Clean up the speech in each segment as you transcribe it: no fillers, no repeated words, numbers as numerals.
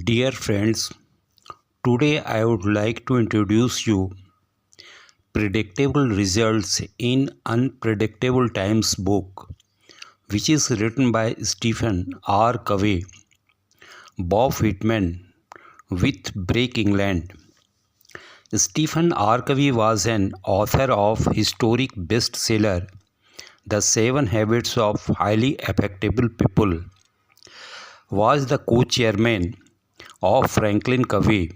Dear friends, today I would like to introduce you Predictable Results in Unpredictable Times book, which is written by Stephen R. Covey, Bob Whitman with Breck, England. Stephen R. Covey was an author of historic bestseller The 7 Habits of Highly Effective People, was the co-chairman of Franklin Covey.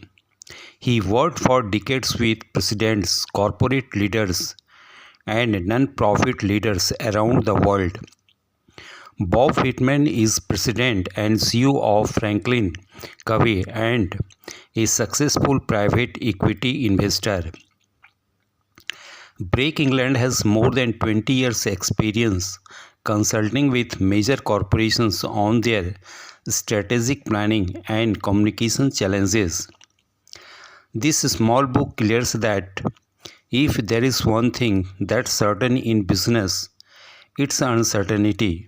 He worked for decades with presidents, corporate leaders, and non-profit leaders around the world. Bob Whitman is president and CEO of Franklin Covey and a successful private equity investor. Breck, England has more than 20 years experience consulting with major corporations on their strategic planning and communication challenges. This small book clears that if there is one thing that's certain in business, it's uncertainty.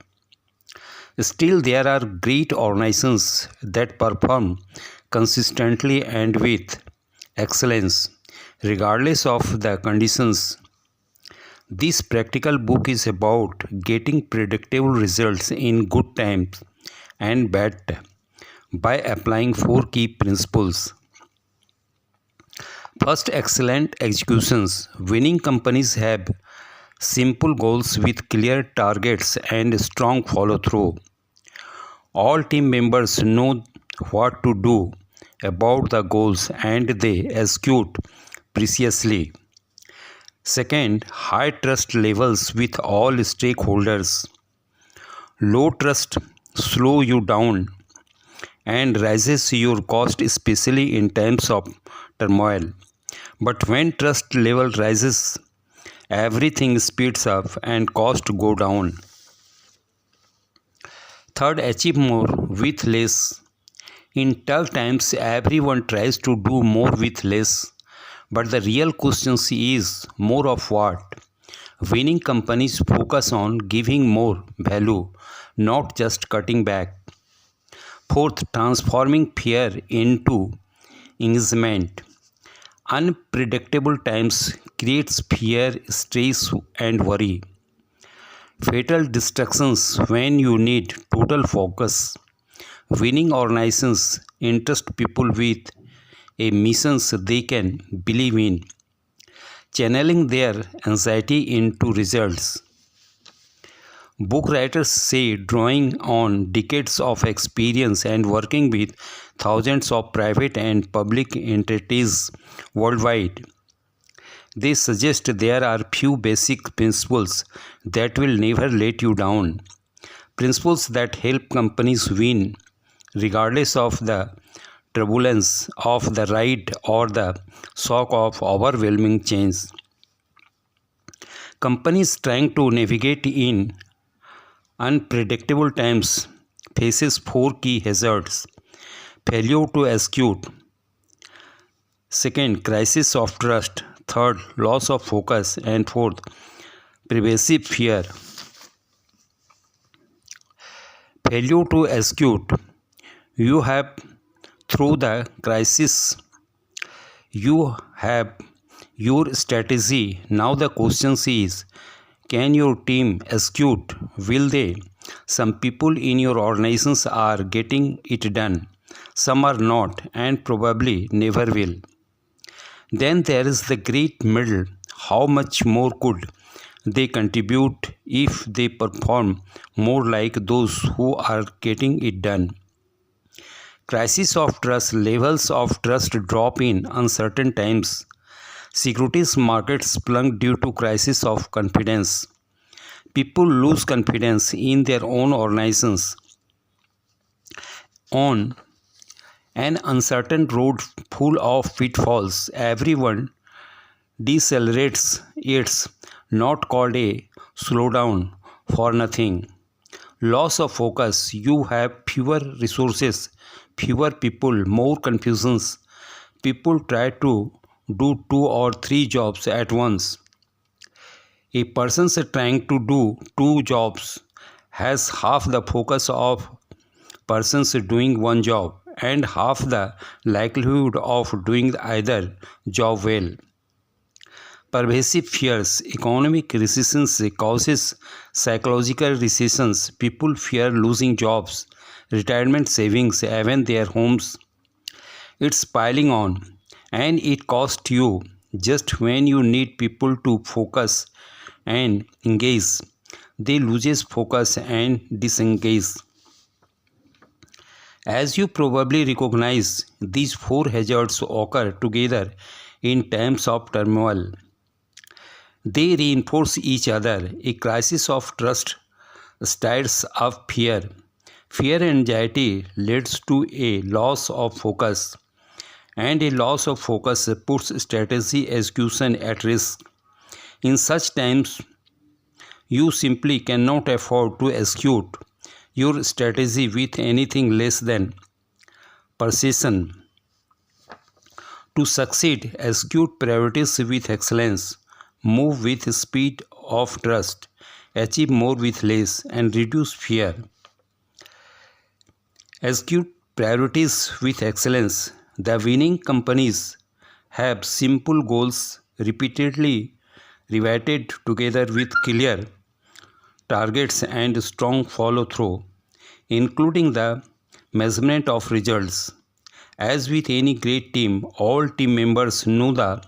Still, there are great organizations that perform consistently and with excellence, regardless of the conditions. This practical book is about getting predictable results in good times and bad by applying 4 key principles. First, excellent executions. Winning companies have simple goals with clear targets and strong follow through. All team members know what to do about the goals and they execute precisely. Second, high trust levels with all stakeholders. Low trust slow you down and raises your cost, especially in times of turmoil. But when trust level rises, everything speeds up and costs go down. Third, achieve more with less. In tough times, everyone tries to do more with less. But the real question is more of what? Winning companies focus on giving more value, not just cutting back. Fourth, transforming fear into engagement. Unpredictable times creates fear, stress, and worry. Fatal distractions when you need total focus. Winning organizations entrust people with a mission they can believe in, channeling their anxiety into results. Book writers say, drawing on decades of experience and working with thousands of private and public entities worldwide, they suggest there are few basic principles that will never let you down. Principles that help companies win regardless of the turbulence of the ride or the shock of overwhelming change. Companies trying to navigate in unpredictable times faces 4 key hazards. Failure to execute. Second, crisis of trust. Third, loss of focus. And fourth, pervasive fear. Failure to execute. You have through the crisis, you have your strategy. Now the question is, can your team execute? Will they? Some people in your organizations are getting it done. Some are not and probably never will. Then there is the great middle. How much more could they contribute if they perform more like those who are getting it done? Crisis of trust. Levels of trust drop in uncertain times. Securities markets plunge due to crisis of confidence. People lose confidence in their own organizations. On an uncertain road full of pitfalls, everyone decelerates. It's not called a slowdown for nothing. Loss of focus. You have fewer resources, fewer people, more confusions. People try to do 2 or 3 jobs at once. A person trying to do 2 jobs has half the focus of persons doing 1 job and half the likelihood of doing either job well. Pervasive fears, economic recessions causes psychological recessions. People fear losing jobs, retirement savings, even their homes. It's piling on, and it costs you just when you need people to focus and engage. They loses focus and disengage. As you probably recognize, these four hazards occur together in times of turmoil. They reinforce each other. A crisis of trust stirs up fear. Fear and anxiety leads to a loss of focus, and a loss of focus puts strategy execution at risk. In such times, you simply cannot afford to execute your strategy with anything less than precision. To succeed, execute priorities with excellence, move with speed of trust, achieve more with less, and reduce fear. Execute priorities with excellence. The winning companies have simple goals repeatedly repeated together with clear targets and strong follow through, including the measurement of results. As with any great team, all team members know the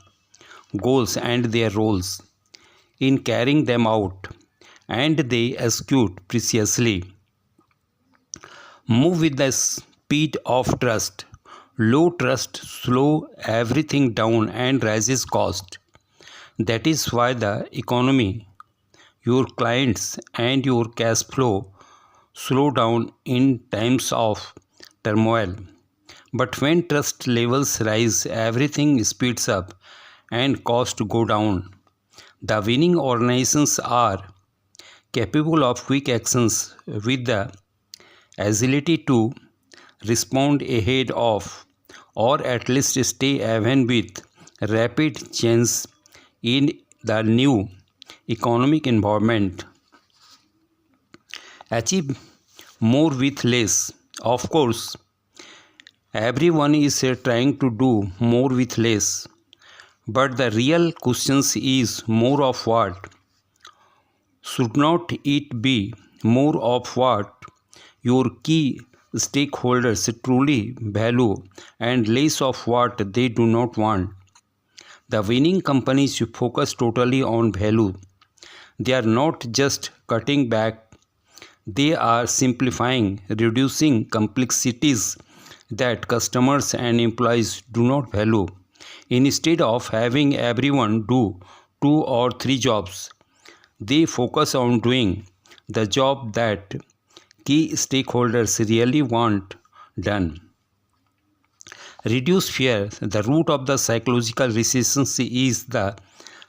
goals and their roles in carrying them out, and they execute precisely. Move with the speed of trust. Low trust slow everything down and raises cost. That is why the economy, your clients, and your cash flow slow down in times of turmoil. But when trust levels rise, everything speeds up and costs go down. The winning organizations are capable of quick actions with the agility to respond ahead of, or at least stay even with, rapid change in the new economic environment. Achieve more with less. Of course, everyone is trying to do more with less, but the real question is more of what? Should not it be more of what your key stakeholders truly value and less of what they do not want? The winning companies focus totally on value. They are not just cutting back, they are simplifying, reducing complexities that customers and employees do not value. Instead of having everyone do two or three jobs, they focus on doing the job that key stakeholders really want done. Reduce fear. The root of the psychological resistance is the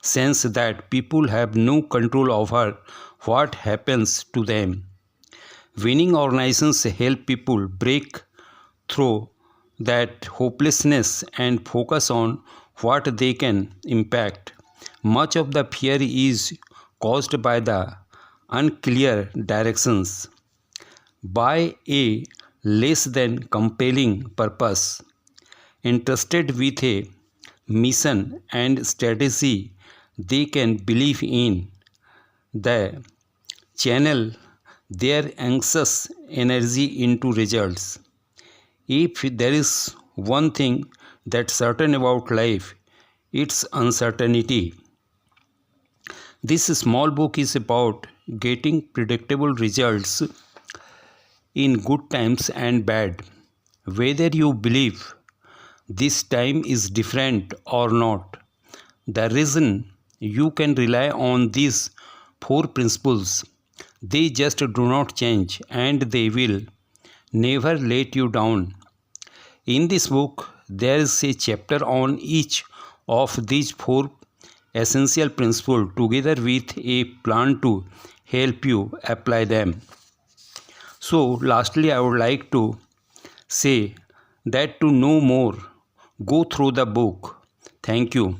sense that people have no control over what happens to them. Winning organizations help people break through that hopelessness and focus on what they can impact. Much of the fear is caused by the unclear directions, by a less than compelling purpose. Entrusted with a mission and strategy they can believe in, they channel their anxious energy into results. If there is one thing that's certain about life, it's uncertainty. This small book is about getting predictable results in good times and bad, whether you believe this time is different or not. The reason you can rely on these four principles, they just do not change and they will never let you down. In this book, there is a chapter on each of these four essential principles together with a plan to help you apply them. So, lastly, I would like to say that to know more, go through the book. Thank you.